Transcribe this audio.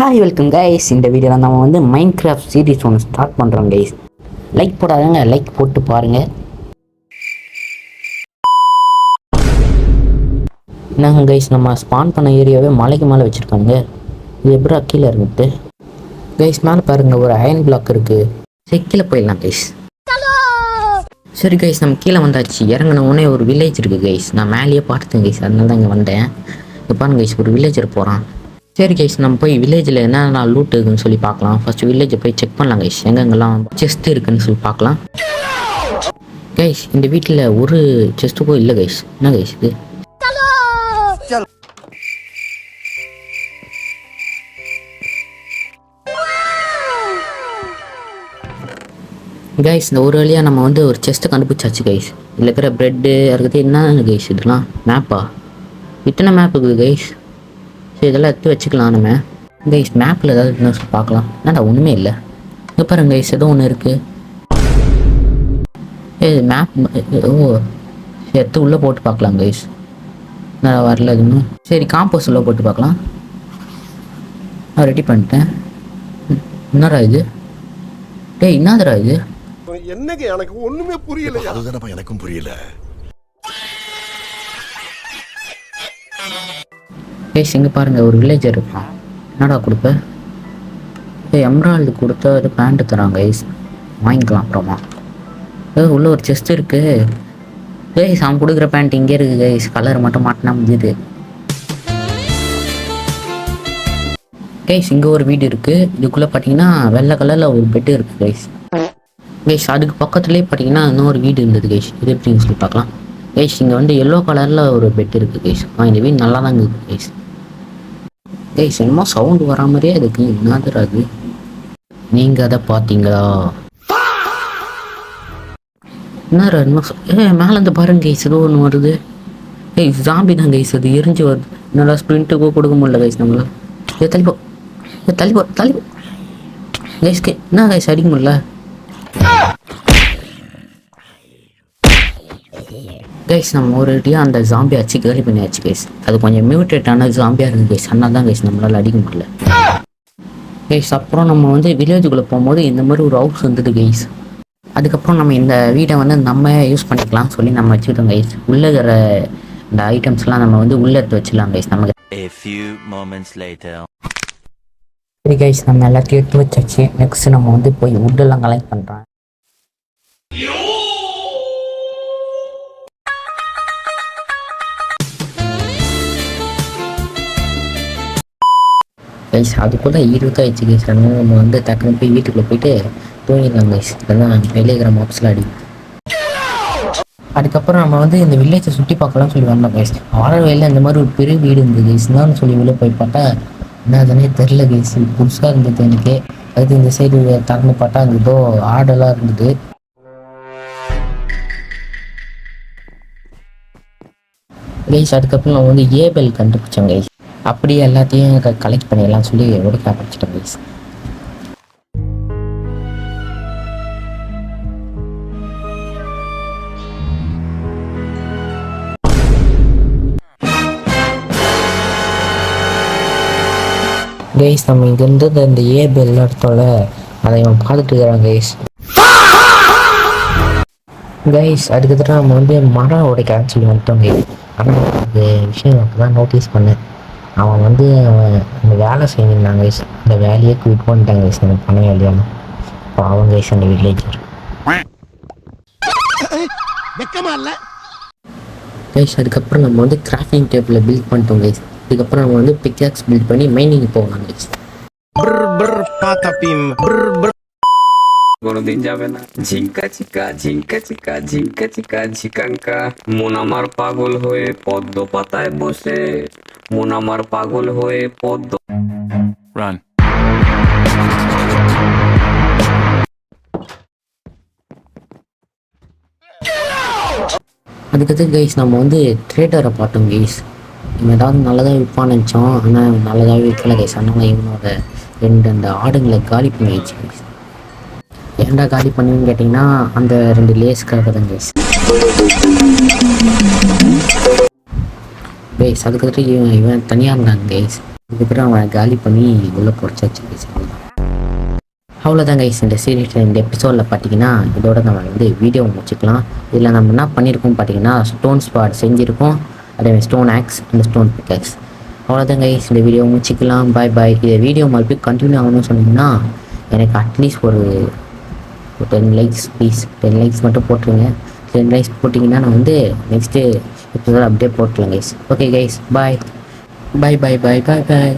Hi welcome guys. இந்த வீடியோவில் நம்ம வந்து மைண்ட் கிராஃப்ட் சீரிஸ் ஒன்று ஸ்டார்ட் பண்ணுறோம் கைஸ். லைக் போடாதங்க, லைக் போட்டு பாருங்கள். என்னங்க கைஸ், நம்ம ஸ்பான் பண்ண ஏரியாவே மலைக்கு மேலே வச்சுருக்காங்க. இது எப்படா கீழே இருக்குது கைஸ்? மேலே பாருங்கள், ஒரு அயன் பிளாக் இருக்குது. சரி, கீழே போயிடலாம் கைஸ். சரி கைஸ், நம்ம கீழே வந்தாச்சு. இறங்கின உடனே ஒரு வில்லேஜ் இருக்குது கைஸ். நான் மேலேயே பார்த்தேன் கைஸ், அதனால தான் இங்கே வந்தேன். இப்போ பாருங்க கைஸ், ஒரு வில்லேஜர் போகிறான். சரி கைஸ், நம்ம போய் வில்லேஜில் என்னென்ன லூட் இருக்குன்னு சொல்லி பார்க்கலாம். ஃபஸ்ட்டு வில்லேஜை போய் செக் பண்ணலாம் கைஸ், எங்கெங்கெல்லாம் செஸ்ட் இருக்குன்னு சொல்லி பார்க்கலாம். கைஸ், இந்த வீட்டில் ஒரு செஸ்ட்டுக்கும் இல்லை கைஸ். என்ன கைஸ் இது? கைஸ், இந்த ஒரு வழியாக நம்ம வந்து ஒரு செஸ்ட்டை கண்டுபிடிச்சாச்சு கைஸ். இதில் இருக்கிற ப்ரெட்டு இருக்குது. என்ன கைஸ் இதெல்லாம்? மேப்பா? இத்தனை மேப் இருக்குது கைஸ். சரி, இதெல்லாம் எடுத்து வச்சுக்கலாம் நம்ம. கைஸ், மேப்பில் ஏதாவது என்ன சொல்லி பார்க்கலாம். என்னடா ஒன்றுமே இல்லை. இங்கே பாருங்க கைஸ், ஏதோ ஒன்று இருக்குது. மேப். ஓ சரி, எடுத்து உள்ளே போட்டு பார்க்கலாம் கைஸ். நான் வரல எதுவும். சரி, காம்போஸ் உள்ளே போட்டு பார்க்கலாம். நான் ரெடி பண்ணிட்டேன். என்னடா இது? டேய், என்னதுடா இது? என்னங்க எனக்கு ஒண்ணுமே புரியல. அதுதானப்பா எனக்கும் புரியல. கைஸ், இங்கே பாருங்கள், ஒரு வில்லேஜர் இருக்கான். என்னடா கொடுப்பேன்? எம்ராய்டு கொடுத்தா அது பேண்ட்டு தராங்க கைஸ். வாங்கிக்கலாம் அப்புறமா. உள்ளே ஒரு செஸ்ட் இருக்குது கைஸ். அவன் கொடுக்குற பேண்ட் இங்கே இருக்குது கைஸ். கலர் மட்டும் மாட்டினா முடியுது கைஸ். இங்கே ஒரு வீடு இருக்குது. இதுக்குள்ளே பார்த்தீங்கன்னா வெள்ளை கலரில் ஒரு பெட்டு இருக்குது கைஸ். கைஸ், அதுக்கு பக்கத்துலேயே பார்த்தீங்கன்னா இன்னொரு வீடு இருந்தது கைஸ். இது எப்படின்னு சொல்லி பார்க்கலாம். கைஸ், இங்கே வந்து எல்லோ கலரில் ஒரு பெட் இருக்குது கைஸ். இந்த வீடு நல்லா தான் இருக்குது கைஸ். கைஸ், என்னமோ சவுண்டு வரா மாதிரியே அதுக்கு என்னதுறாது? நீங்கள் அதை பார்த்தீங்களா? என்னமோ மேலேருந்து பாருங்க கைஸ், ஏதோ ஒன்று வருது கைஸ். ஜாம்பி தான் கைஸ், அது எரிஞ்சு வருது. நல்லா ஸ்ப்ரிண்ட்டுக்கோ கொடுக்க முடியல கைஸ் நம்மள. தள்ளிப்போ தள்ளிப்போ தள்ளிப்போ கைஸ்க்கு. என்ன கைஸ் அடிக்க முடியல கைஸ்? நம்ம ஒரு அடியாக அந்த ஜாம்பியை அச்சு கேலி பண்ணியாச்சு கைஸ். அது கொஞ்சம் மியூட்டேட்டான ஜாம்பியாக இருக்குது கைஸ். அதனால தான் கைஸ் நம்மளால் அடிக்க முடியல கைஸ். அப்புறம் நம்ம வந்து வில்லேஜுக்குள்ளே போகும்போது இந்த மாதிரி ஒரு ஹவுஸ் வந்தது கைஸ். அதுக்கப்புறம் நம்ம இந்த வீடை வந்து நம்ம யூஸ் பண்ணிக்கலாம்னு சொல்லி நம்ம வச்சுக்கிட்டோம் கைஸ். உள்ளே இருக்கிற இந்த ஐட்டம்ஸ்லாம் நம்ம வந்து உள்ளே எடுத்து வச்சிடலாம் கைஸ். நமக்கு சரி கைஸ், நம்ம எல்லாத்தையும் எடுத்து வச்சாச்சு. நெக்ஸ்ட் நம்ம வந்து போய் வுட்டெல்லாம் கலெக்ட் பண்ணுறோம். கைஸ், அதுக்குள்ளே 20 ஆயிடுச்சு கைஸ். அதனால நம்ம வந்து டக்குனு போய் வீட்டுக்குள்ளே போயிட்டு தூங்கிடலாம் கைஸ். இதெல்லாம் வெளியே இருக்கிற மாப்ஸ்லாம் அடி. அதுக்கப்புறம் நம்ம வந்து இந்த வில்லேஜை சுற்றி பார்க்கலாம்னு சொல்லி வந்தோம் கைஸ். வர வழியில் இந்த மாதிரி ஒரு பெரிய வீடு இருந்தது கைஸ். என்னன்னு சொல்லி வெளியே போய் பார்த்தா என்ன அதுனே தெரில கைஸ். புதுசாக இருந்தது எனக்கு. அதுக்கு இந்த சைடு திறந்து பார்த்தா அங்கே ஏதோ ஆடெல்லாம் இருந்தது கைஸ். அதுக்கப்புறம் நம்ம வந்து ஏபெல் கண்டுபிடிச்சோம் கைஸ். அப்படியே எல்லாத்தையும் கலெக்ட் பண்ணிடலாம் சொல்லி ஒடுக்க ஆரம்பிச்சிட்டோம் கைஸ். கைஸ், நம்ம இங்கேருந்து இந்த ஏபெல் இடத்தோட அதை இவன் பார்த்துட்டு இருக்கிறான் கைஸ். கைஸ், அதுக்கப்புறம் நம்ம வந்து மரம் உடைக்கான்னு சொல்லி வந்துட்டோம் கைஸ். ஆனால் அந்த விஷயம் அப்போ தான் நோட்டீஸ் பண்ணேன். அவன் வந்து அந்த வேலை செஞ்சிருந்தான் கைஸ். அந்த வேலையே குவிட் பண்ணிட்டாங்க கைஸ். நம்ம பண்ண வேலையான பாவம் கைஸ் அந்த வில்லேஜர் கைஸ். அதுக்கப்புறம் நம்ம வந்து கிராஃப்டிங் டேபிளை பில்ட் பண்ணிட்டோம் கைஸ். அதுக்கப்புறம் நம்ம வந்து பிக்ஆக்ஸ் பில்ட் பண்ணி மைனிங் போகலாம் கைஸ். কোনোদিন যাবে না ঝিঙ্কা চিকা ঝিঙ্কা চিকা ঝিঙ্কা চিকা ঝিকাঙ্কা মন আমার পাগল হয়ে পদ্ম পাতায় বসে মন আমার পাগল হয়ে পদ্ম রান அதுக்கடுத்து கைஸ் நம்ம வந்து ட்ரேடரை பார்த்தோம் கைஸ். இவன் ஏதாவது நல்லதாக விற்பான்னு நினச்சோம். ஆனால் நல்லதாகவே விற்கல கைஸ். அதனால இவனோட அந்த ஆடுங்களை காலி பண்ணி வச்சு கைஸ். ஏன்டா காலி பண்ணுன்னு கேட்டிங்கன்னா அந்த 2 லேஸ்க்காக தான் கைஸ். கைஸ் அதுக்கடுத்து இவன் தனியாக இருந்தாங்க கைஸ். இதுக்கப்புறம் அவனை காலி பண்ணி உள்ளே பொறிச்சாச்சு கைஸ். அவ்வளோதான் கைஸ் இந்த சீரீஸ் இந்த எபிசோடில் பார்த்தீங்கன்னா இதோட நம்ம வந்து வீடியோ முடிச்சுக்கலாம். இதில் நம்ம என்ன பண்ணியிருக்கோம் பார்த்தீங்கன்னா ஸ்டோன் ஸ்பாட் செஞ்சுருக்கோம், அதேமாதிரி ஸ்டோன் ஆக்ஸ் அந்த ஸ்டோன் பிக்காக்ஸ். அவ்வளோதான் கைஸ் இந்த வீடியோ முடிச்சிக்கலாம். பாய் பாய். இந்த வீடியோ மறுபடியும் கண்டினியூ ஆகணும்னு சொன்னீங்கன்னா எனக்கு அட்லீஸ்ட் ஒரு 10 லைக்ஸ் ப்ளீஸ். 10 லைக்ஸ் மட்டும் போட்டுருங்க. 10 லைக்ஸ் போட்டிங்கன்னா நான் வந்து நெக்ஸ்ட்டு எபிசோட் அப்படியே போட்டுருலாம் கைஸ். ஓகே கைஸ் பாய் பாய் பாய் பாய் பாய் பாய்.